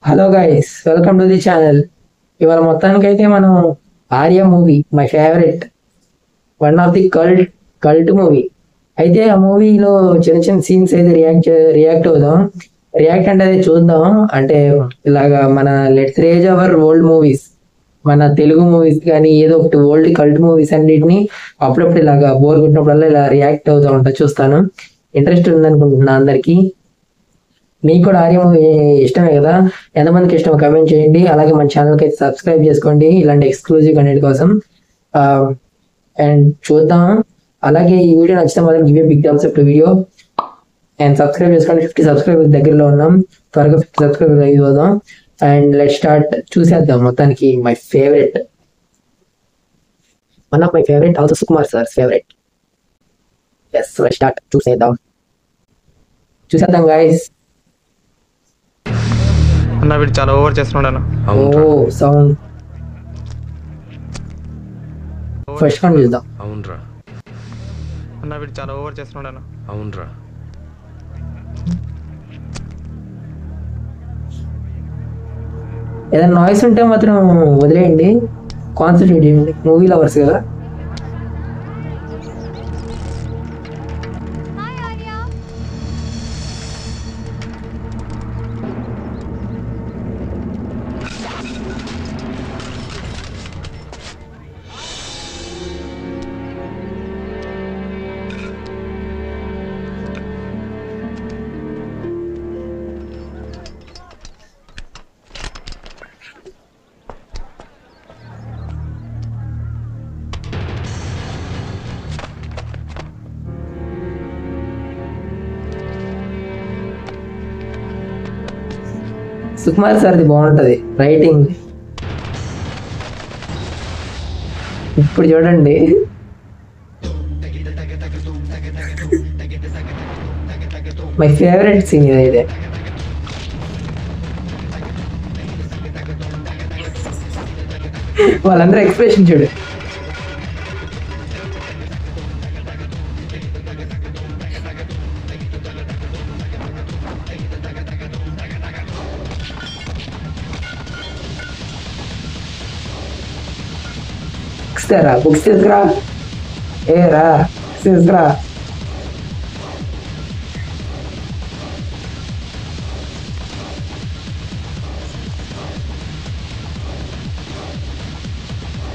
Hello guys, welcome to the channel. ఇవాళ మొత్తానికైతే మనం Arya movie, my favourite, one of the cult movie. అయితే ఆ మూవీలో చిన్న చిన్న సీన్స్ అయితే రియాక్ట్ అవుదాం. రియాక్ట్ అంటే అది చూద్దాం. అంటే ఇలాగా మన let's raise our old movies, మన తెలుగు మూవీస్ కానీ ఏదో ఒకటి ఓల్డ్ కల్ట్ మూవీస్ అన్నిటిని అప్పుడప్పుడు ఇలాగా బోర్ కొట్టినప్పుడల్లా ఇలా రియాక్ట్ అవుతూ ఉంటా చూస్తాను. ఇంట్రెస్ట్ ఉందనుకుంటున్నా అందరికీ. మీకు కూడా ఆర్య మూవీ ఇష్టమే కదా? ఎంతమందికి ఇష్టం కమెంట్ చేయండి. అలాగే మన ఛానల్కి అయితే సబ్స్క్రైబ్ చేసుకోండి ఇలాంటి ఎక్స్క్లూజివ్ కంటెంట్ కోసం. అండ్ చూద్దాం. అలాగే ఈ వీడియో నచ్చితే మాత్రం give a big thumbs up to video and subscribe చేసుకోండి. 50 సబ్స్క్రైబర్స్ దగ్గరలో ఉన్నాం. త్వరగా 50 సబ్స్క్రైబర్స్ అయిపోదాం. And let start. చూసేద్దాం. మొత్తానికి my favourite, one of my favourite, also Sukumar sir favourite. Yes, let start. చూసేద్దాం గైస్. అన్న వీడు చాలా ఓవర్ చేస్తున్నాడు. ఓ సౌండ్ ఫస్ట్ వన్ చూద్దాం. అవునరా అన్న వీడు చాలా ఓవర్ చేస్తున్నాడు. అవునరా ఏదైనా నాయిస్ ఉంటే మాత్రం వదిలేయండి, కాన్సన్ట్రేట్ చేయండి. మూవీ లవర్స్ కదా. సుకుమార్ సార్ది బాగుంటది రైటింగ్. ఇప్పుడు చూడండి, మై ఫేవరెట్ సీన్ ఇదైతే. వాళ్ళందరూ ఎక్స్ప్రెషన్ చూడు. బుక్స్ తీసుకురా, ఏ రా తీసుకురా.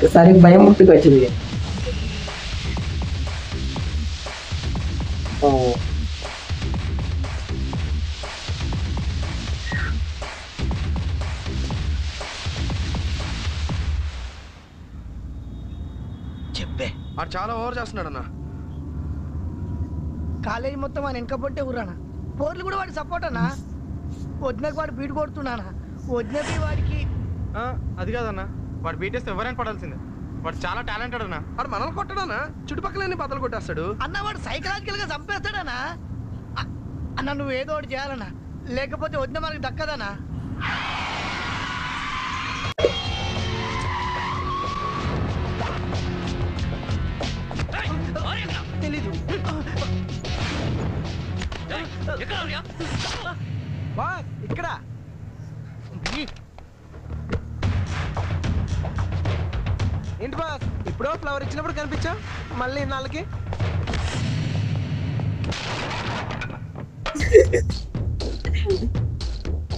ఒకసారి భయం ముట్టుకు వచ్చింది. చెప్పే వాడు చాలా ఓవర్ చేస్తున్నాడు అన్న. కాలేజీ మొత్తం ఆయన వెనక పొట్టే ఊరానా. పోర్లు కూడా వాడి సపోర్ట్ అన్నా. వదినకు వాడు బీట్ కొడుతున్నానా. వదినకి వాడికి అది కాదన్న, వాడు బీటేస్తే ఎవరైనా పడాల్సిందే. వాడు చాలా టాలెంటెడ్ అన్న. వాడు మనల్ని కొట్టడానా, చుట్టుపక్కల బద్దలు కొట్టేస్తాడు అన్న. వాడు సైకలాజికల్ గా చంపేస్తాడనా. అన్న నువ్వు ఏదో ఒకటి చేయాలన్నా, లేకపోతే వదిన మనకి దక్కదనా. తెలీదు. బాస్ ఇక్కడ ఏంటి బాస్, ఇప్పుడో ఫ్లవర్ ఇచ్చినప్పుడు కనిపించా, మళ్ళీ ఇన్నాళ్ళకి.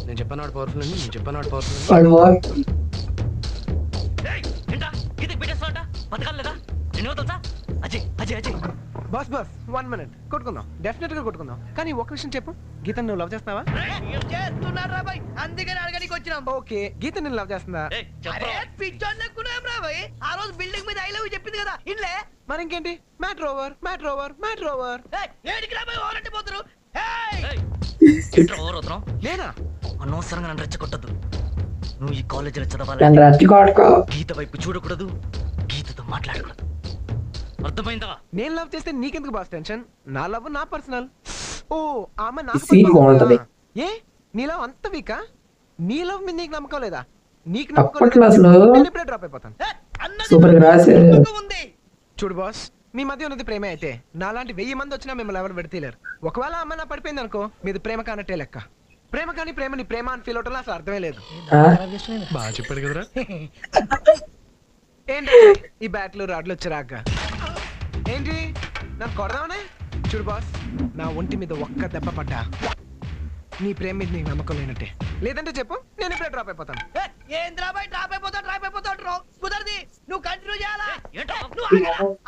నేను చెప్పాను వాడు పవర్ఫుల్ అని, నేను చెప్పాను వాడు పవర్ఫుల్. బాస్ బాస్ 1 minute కొట్టుకుందాం, డెఫినెట్ గా కొట్టుకుందాం. కానీ ఒక విషయం చెప్పు, గీత నువ్వు లవ్ చేస్తున్నావా? చేస్తున్నారా బాయ్, అందుకని అడగడానికి వచ్చినాం. ఓకే, గీత నేను లవ్ చేస్తుందా? పిచ్చోన్ లెక్కున్నాం రా బాయ్. ఆ రోజు బిల్డింగ్ మీద ఐ లవ్ చెప్పింది కదా, ఇన్లే. మరి ఇంకేంటి, matter over, matter over, matter over. ఏడికి రా బాయ్, ఓవరంటే పోతారు. నేనా? అనవసరంగా నన్ను రెచ్చగొట్టద్దు. నువ్వు ఈ కాలేజీలో నన్ను చదవాలి, రెచ్చగొట్టుకో. గీత వైపు చూడకూడదు, గీతతో మాట్లాడకూడదు. అర్థమైందా? నేను లవ్ చేస్తే నీకెందుకు బాస్ టెన్షన్? నా లవ్ నా పర్సనల్. ఓ ఆమె ఈ సీన్ బాగుంటది. ఏ నీ లవ్ అంత వీకా? నీ లవ్ మీద నీకు నమ్మకం లేదా? నీకు అప్పట్లో అసలు డ్రాప్ అయిపోతాను. సూపర్ గా రాశారు. చూడు బాస్, మీ మధ్య ఉన్నది ప్రేమ అయితే నాలాంటి 1000 మంది వచ్చినా మిమ్మల్ని ఎవరు విడతీయలేరు. ఒకవేళ అమ్మ నా పడిపోయింది అనుకో, మీది ప్రేమ కానట్టే లెక్క. ప్రేమ కానీ ప్రేమని ప్రేమ అని ఫీల్ అవటంలో అసలు అర్థమే లేదు. బాగా చెప్పాడు కదరా. ఏంటి ఈ బ్యాట్లు రాడ్లు వచ్చారాక? ఏంటి నాకు కొడదామనే? చూడు బాస్, నా ఒంటి మీద ఒక్క దెబ్బ పడ్డా నీ ప్రేమ మీద నీకు నమ్మకం లేనట్టే. లేదంటే చెప్పు, నేను ఇప్పుడే డ్రాప్ అయిపోతాను. ఏంద్రాబాయ్ డ్రాప్ అయిపోతాడు కుదరది. నువ్వు కంటిన్యూ చేయాలా?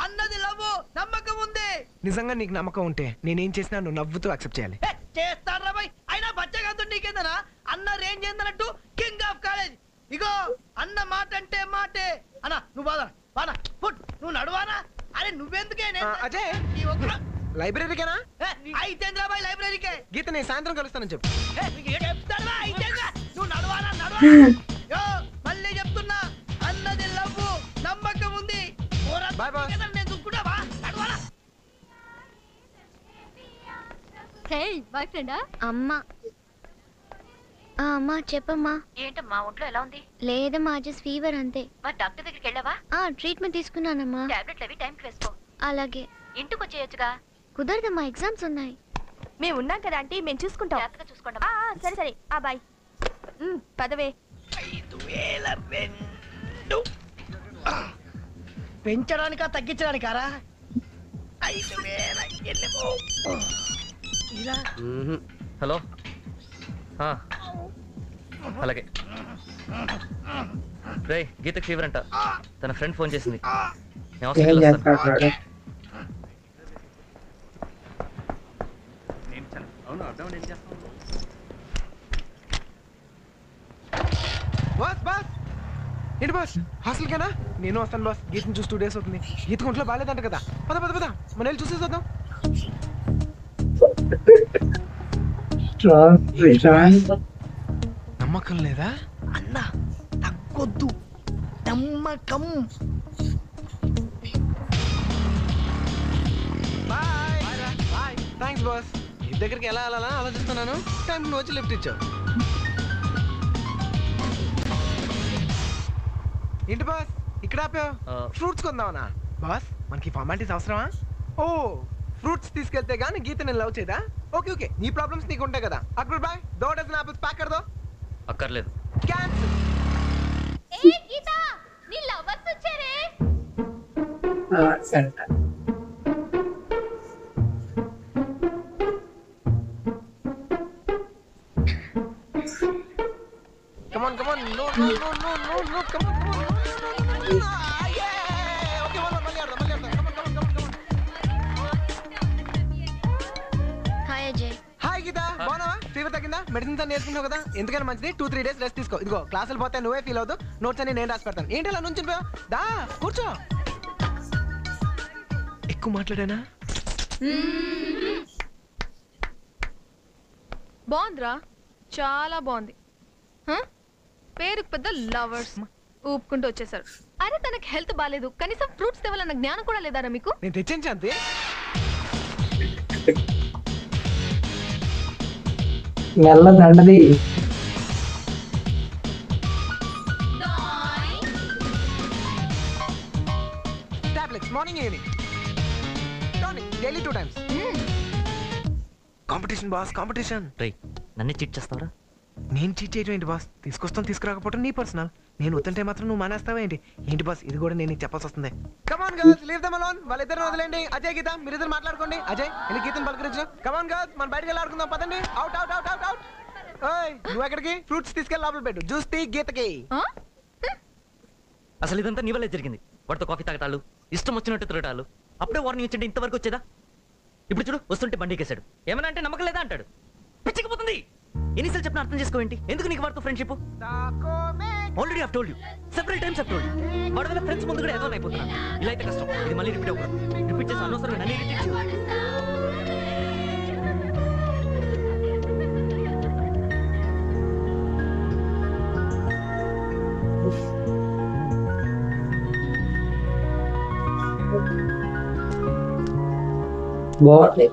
అన్నది లవ్, నమ్మకం ఉంది. నిజంగా నీకు నమ్మకం ఉంటే నేనేం చేసినా నువ్వు నవ్వుతూ యాక్సెప్ట్ చేయాలి. చేస్తాడ్రా బాయ్. అయినా బచ్చగాతో నీకేందనా? అన్న రేంజ్ ఏందన్నట్టు కింగ్ ఆఫ్ కాలేజ్. ఇగో అన్న మాట అంటే మాటే. అన్న నువ్వు బాధ పుట్, నువ్వు నడువానా? అరే నువ్వెందుకే? అజయ్ లైబ్రరీకేనా? అయితే బాయ్ లైబ్రరీకే. గీత నేను సాయంత్రం కలుస్తానని చెప్పు. నువ్వు నడవాలా? మళ్ళీ చెప్తున్నా, అన్నది లవ్, నమ్మకం ఉంది. Bye bye. నేను చూసుకుంటావా? నడవాలా? హే బాయ్ ఫ్రెండా? అమ్మా అమ్మా చెప్పమ్మా. ఏంటమ్మా ఒంట్లో ఎలా ఉంది? లేదమ్మా, జస్ట్ ఫీవర్ అంతే. మరి డాక్టర్ దగ్గరికి వెళ్ళావా? ట్రీట్మెంట్ తీసుకున్నానమ్మా. టాబ్లెట్లు అవి టైంకి వేసుకో. అలాగే. ఇంటికి వచ్చేయొచ్చుగా. కుదరదమ్మా, ఎగ్జామ్స్ ఉన్నాయి. మేము ఉన్నాం కదా ఆంటీ, మేము చూసుకుంటాం. జాగ్రత్తగా చూసుకోండి. సరే సరే బాయ్. పదవే. 5,200 పెంచడానికా తగ్గించడానికారా? 5,000 ఇలా. హలో. అలాగే రే, గీతకి ఫీవర్ అంట. తన ఫ్రెండ్ ఫోన్ చేసింది. నేను హాస్పిటల్ వస్తాను. బాస్ బాస్ ఏంటి బాస్, హాస్టల్కేనా? నేను వస్తాను బాస్. గీతను చూసి 2 days అవుతుంది. గీతకు ఒంట్లో బాగాలేదంట కదా. పద పద పద, మన వెళ్ళి చూసేసి వద్దాం. నమ్మకం లేదా? అన్న తగ్గొద్దు, నమ్మకం. Bye bye. Thanks boss. నీ దగ్గరికి ఎలా వెళ్ళాలని ఆలోచిస్తున్నాను. టైం నువ్వు వచ్చి లిఫ్ట్ ఇచ్చావు. ఏంటి బాస్ ఇక్కడ ఆపావు? ఫ్రూట్స్ కొందామనా? బాస్ మనకి ఫార్మాలిటీస్ అవసరమా? ఓ ఫ్రూట్స్ తీసుకెళ్తే గానీ గీత నేను లవ్ చేయదా? ఓకే ఓకే, నీ ప్రాబ్లమ్స్ నీకు ఉంటాయి కదా. అక్బర్ బాయ్ 2 డజన్ ఆపిల్స్ ప్యాక్ కర్ దో. అక్కర్లేదు. క్యాన్సిల్. ఏ గీత, నీ లవర్స్ వచ్చారే. Come on, come on. No, come on, come on. Yeah. Okay, మళ్ళీ ఆడదాం. Come on. Hi Ajay. Hi Geetha, బాగున్నావా? ఫీవర్ తగ్గిందా? మెడిసిన్స్ అన్ని నేర్చుకున్నావు కదా. ఎందుకని మంచిది 2-3 days రెస్ట్ తీసుకో. ఇదిగో క్లాసులు పోతే నువ్వే ఫీల్ అవుతావు. నోట్స్ అన్ని నేను రాసి పెడతాను. ఏంటి అలా నుంచి దా కూర్చో. ఎక్కువ మాట్లాడానా? బాగుందిరా, చాలా బాగుంది. పేరుకు పెద్ద లవర్స్ ఊపుకుంటూ వచ్చేసారు. అరే తనకి హెల్త్ బాగాలేదు, కనీసం ఫ్రూట్స్ తేవాలన్న జ్ఞానం కూడా లేదారా మీకు? నేను తెచ్చాను అంతే. మెల్ల దండది. Tablets morning evening. Tonic daily 2 times. Competition boss, competition. రే, నన్నే చీట్ చేస్తావరా? నేను చీట్ చేయడం ఏంటి బాస్? తీసుకొస్తాం తీసుకురాకపోవడం నీ పర్సనల్. నేను వద్దంటే మాత్రం నువ్వు మానేస్తావా ఏంటి? ఏంటి బాస్, ఇది కూడా నేను చెప్పాల్సి వస్తుంది. Come on girls, leave them alone. వాళ్ళిద్దరు వదిలేండి. అజయ్ గీత మీరిద్దరు మాట్లాడుకోండి. అజయ్ వెళ్ళి గీతను పలకరించు. కమ్ ఆన్ గర్ల్స్, మనం బయటకి వెళ్ళి ఆడుకుందాం. పదండి. Out out out out out. ఓయ్ నువ్వు ఎక్కడికి? ఫ్రూట్స్ తీసుకెళ్ళి లోపల పెట్టు. జ్యూస్ తీ గీతకి. అసలు ఇదంతా నీ వల్లే జరిగింది. వాడితో కాఫీ తాగటాలు, ఇష్టం వచ్చినట్టు తిరగటాలు. అప్పుడే వార్నింగ్ ఇచ్చింటే ఇంతవరకు వచ్చేదా? ఇప్పుడు చూడు, వస్తుంటే బండికేశాడు. ఏమన్నా అంటే నమ్మకం లేదా అంటాడు. పిచ్చికిపోతుంది. ఎన్నిసార్లు చెప్పిన అర్థం చేసుకోవేంటి? ఎందుకు నీకు వాడితో friendship? Already have told you several times. Have told you వాడి వల్ల ఫ్రెండ్స్ ముందు కూడా ఏదో అయిపోతున్నాను. ఇలా అయితే కష్టం. ఇది మళ్ళీ రిపీట్ అవ్వకూడదు. రిపీట్ చేసి అనవసరంగా నన్ను ఇరిటేట్ చేయు. బాగుంది.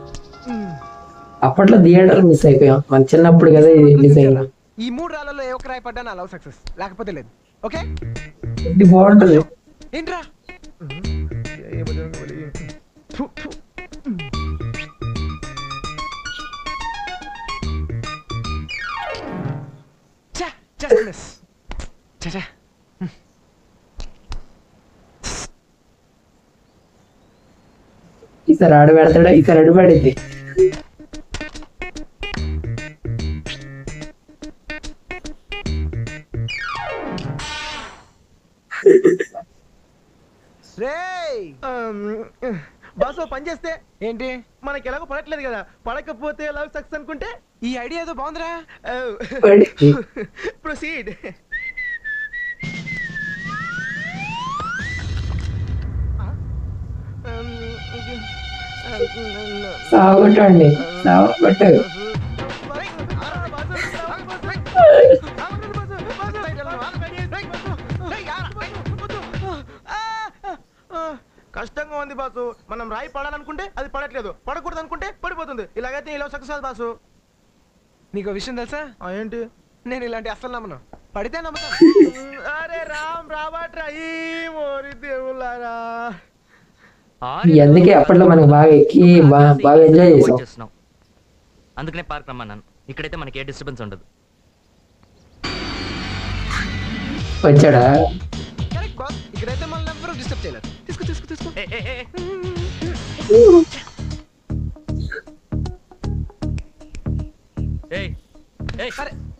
అప్పట్లో థియేటర్ మిస్ అయిపోయాం. మన చిన్నప్పుడు కదా ఇది రిలీజ్ అయింది. ఈ 3 రాళ్ళలో ఏ ఒక్క రాయి పడ్డా నా లవ్ సక్సెస్, లేకపోతే లేదు. ఓకే, ఇది బాగుంటది. ఏంట్రా? డార్క్నెస్. చచా. ఈసారి ఆడు పెడతాడా, ఈసారి అడు పడింది. రేయ్ బాస్ ఓ పని చేస్తే ఏంటి మనకి ఎలాగో పడట్లేదు కదా, పడకపోతే ఎలా సక్సెస్ అనుకుంటే ఈ ఐడియా ఏదో బాగుందిరా. పడింది. ప్రొసీడ్. సాగొట్టండి, సాగొట్టు. కష్టంగా ఉంది బాసు. మనం రాయి పడాలనుకుంటే అది పడట్లేదు, పడకూడదు అనుకుంటే పడిపోతుంది. ఇలాగైతే ఇలా సక్సెస్ అవ్వదు బాసు. నీకు విషయం తెలుసా, ఏంటి? నేను ఇలాంటి అస్సలు నమ్మను, పడితే నమ్ముతాను. అరే రామ్ రాబట్రా ఈ మోరి దేవులారా. అందుకే అప్పట్లో మనకి బాగా ఎక్కి బాగా ఎంజాయ్ చేసాం. అందుకనే పార్క్ రమ్మన్నాను. ఇక్కడైతే మనకి ఏ డిస్టర్బెన్స్ ఉండదు. వచ్చాడా? కరెక్ట్ బాస్, ఇక్కడైతే మనల్ని ఎవ్వరూ డిస్టర్బ్ చేయలేరు. తీసుకో తీసుకో తీసుకో.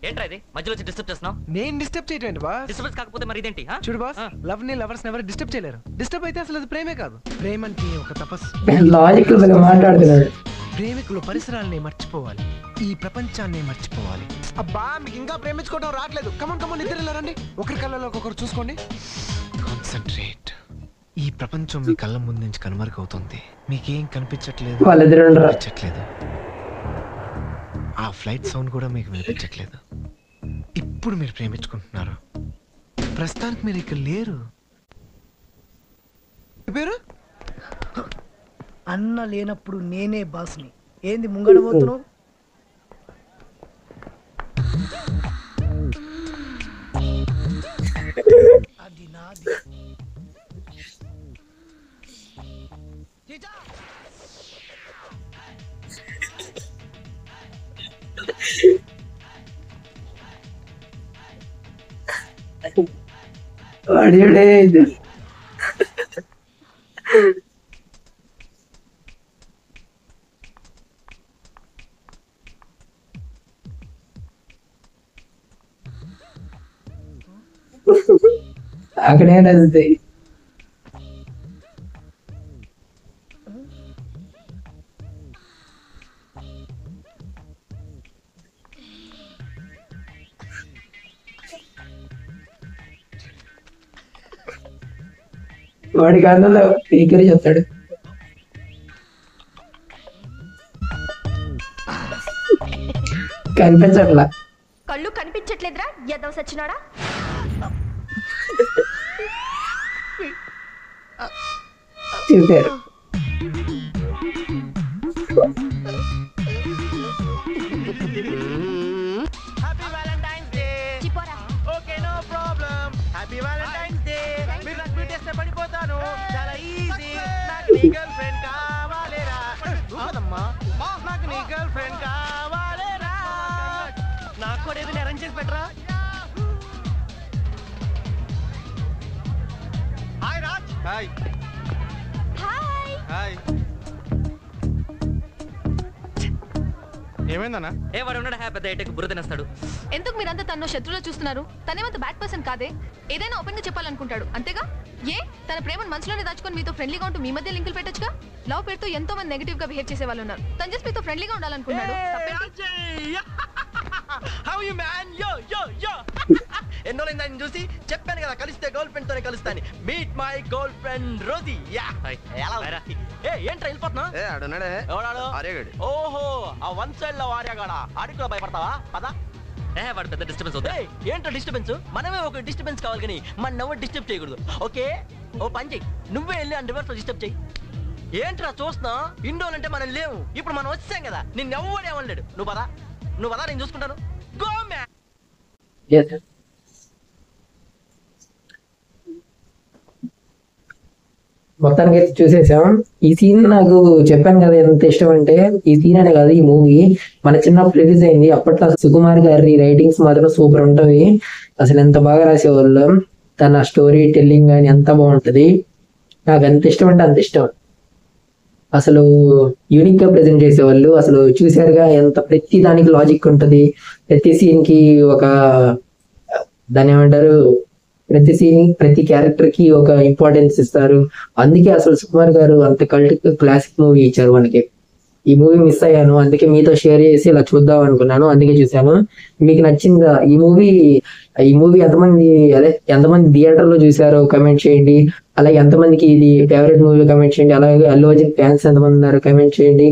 ఏంట్రా ఇది మధ్యలో వచ్చి డిస్టర్బ్ చేస్తున్నావు? నేను డిస్టర్బ్ చేయటం ఏంటి బాస్? డిస్టర్బెన్స్ కాకపోతే మరి ఇదేంటి? చూడు బాస్, లవ్ ని లవర్స్ ఎవరు డిస్టర్బ్ చేయలేరు. డిస్టర్బ్ అయితే అసలు అది ప్రేమే కాదు. ప్రేమ అంటే ఒక తపస్సు. లాజిక్ మాట్లాడుతున్నాడు. ప్రేమికులు పరిసరాల్ని మర్చిపోవాలి, ఈ ప్రపంచాన్ని మర్చిపోవాలి. అబ్బా మీకు ఇంకా ప్రేమించుకోవడం రావట్లేదు. కమన్ కమన్ ఇద్దరు వెళ్ళారండి, ఒకరి కళ్ళలో ఒకరు చూసుకోండి. కాన్సంట్రేట్. ఈ ప్రపంచం మీ కళ్ళ ముందు నుంచి కనుమరుగవుతుంది. మీకేం కనిపించట్లేదు, వాళ్ళిద్దరు కనిపించట్లేదు. ఆ ఫ్లైట్ సౌండ్ కూడా మీకు వినిపించట్లేదు. ఇప్పుడు మీరు ప్రేమించుకుంటున్నారు. ప్రస్తుతానికి మీరు ఇక్కడ లేరు. పేరు అన్న లేనప్పుడు నేనే బాస్ని. ఏంది ముంగడ పోతున్నావు? అది నాది. వాడే అక్కడే నచ్చుతాయి. వాడికి అందులో పీకరి చెప్తాడు. కనిపించట్లా. కళ్ళు కనిపించట్లేదురా ఎదవ సచ్చినాడా. చూశారు. Happy valentine's day. చిపోరా. Okay no problem. Happy valentine's day. మీరు నాకు పెట్టేస్తే పడిపోతాను. చాలా ఈజీ. నాకు నీ గర్ల్ ఫ్రెండ్ కావాలేరా. కాదమ్మా, నాకు నీ గర్ల్ ఫ్రెండ్ కావాలేరా. నాకు కూడా ఏదైనా అరేంజ్ చేసి పెట్టరా. Hi Raj. Hi hi. Hi. ఏమైందన్నా? ఏ వాడు ఉన్నాడు పెద్ద ఏటకు బుర్ర తినేస్తాడు. ఎందుకు మీరంతా తను శత్రువులో చూస్తున్నారు? తనేమంత బ్యాడ్ పర్సన్ కాదే. ఏదైనా ఓపెన్ గా చెప్పాలనుకుంటాడు అంతేగా. ఏ తన ప్రేమను మనసులోనే దాచుకొని మీతో ఫ్రెండ్లీగా ఉంటూ మీ మధ్య లింకులు పెట్టొచ్చుగా. లవ్ పేరుతో ఎంతో మంది నెగటివ్ గా బిహేవ్ చేసే వాళ్ళు ఉన్నారు. తను జస్ట్ మీతో ఫ్రెండ్లీగా ఉండాలనుకున్నాడు. తప్పేంటి? How you man? యో యో యో. ఎన్నోలైంది ఆయన చూసి. చెప్పాను కదా కలిస్తే గర్ల్ ఫ్రెండ్ తోనే కలుస్తాను. Meet my girlfriend Rosie. Yeah. ఎలా హాయ్ రా. ఏ ఏంట్రా వెళ్ళిపోతున్నా? ఏ ఆడున్నాడే ఎవడాడు? ఆర్యగాడు. ఓహో ఆ వన్ సైడ్ లో ఆర్యగాడా. ఆడికి కూడా భయపడతావా? పద. వాడు పెద్ద డిస్టర్బెన్స్ అవుతుంది. ఏయ్, ఏంట్రా డిస్టర్బెన్స్? మనమే ఒక డిస్టర్బెన్స్ కావాలి కానీ మన ఎవరు డిస్టర్బ్ చేయకూడదు. ఓకే ఓ పని చెయ్యి, నువ్వే వెళ్ళి అని రివర్స్ డిస్టర్బ్ చెయ్యి. ఏంట్రా చూస్తున్నా? ఇండోర్ అంటే మనం లేవు. ఇప్పుడు మనం వచ్చాం కదా, నిన్నెవ్వడు ఏమనలేడు. నువ్వు పదా నేను చూసుకుంటాను. Go man. Yes. మొత్తానికి అయితే చూసేసాం. ఈ సీన్ నాకు చెప్పాను కదా ఎంత ఇష్టం అంటే, ఈ సీన్ అనే కాదు ఈ మూవీ మన చిన్నప్పుడు రిలీజ్ అయింది. అప్పట్లో సుకుమార్ గారి రైటింగ్స్ మాత్రం సూపర్ ఉంటవి. అసలు ఎంత బాగా రాసేవాళ్ళు, తన స్టోరీ టెల్లింగ్ కానీ ఎంత బాగుంటది. నాకు ఎంత ఇష్టం అంటే అంత ఇష్టం. అసలు యూనిక్ గా ప్రెజెంట్ చేసేవాళ్ళు. అసలు చూసారుగా ఎంత ప్రతి దానికి లాజిక్ ఉంటది, ప్రతి సీన్ కి ఒక దాని ఏమంటారు, ప్రతి సీన్ ప్రతి క్యారెక్టర్ కి ఒక ఇంపార్టెన్స్ ఇస్తారు. అందుకే అసలు సుకుమార్ గారు అంత కల్ట్ క్లాసిక్ మూవీ ఇచ్చారు మనకి. ఈ మూవీ మిస్ అయ్యాను, అందుకే మీతో షేర్ చేసి ఇలా చూద్దాం అనుకున్నాను, అందుకే చూసాను. మీకు నచ్చిందా ఈ మూవీ? ఈ మూవీ ఎంతమంది థియేటర్ లో చూసారో కమెంట్ చేయండి. అలాగే ఎంతమందికి ఇది ఫేవరెట్ మూవీ కమెంట్ చేయండి. అలాగే అల్లు అర్జున్ ఫ్యాన్స్ ఎంతమంది ఉన్నారు కమెంట్ చేయండి.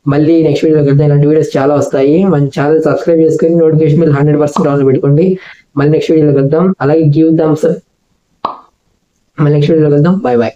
మళ్ళీ నెక్స్ట్ వీడియో కదా ఇలాంటి వీడియోస్ చాలా వస్తాయి. మన ఛానల్ సబ్స్క్రైబ్ చేసుకొని నోటిఫికేషన్ బిల్ 100% ఆన్ పెట్టుకోండి. మళ్ళీ నెక్స్ట్ వీడియోలో కలుద్దాం. అలాగే గివ్ థమ్స్ అప్. మళ్ళీ నెక్స్ట్ వీడియోలో కలుద్దాం. Bye bye.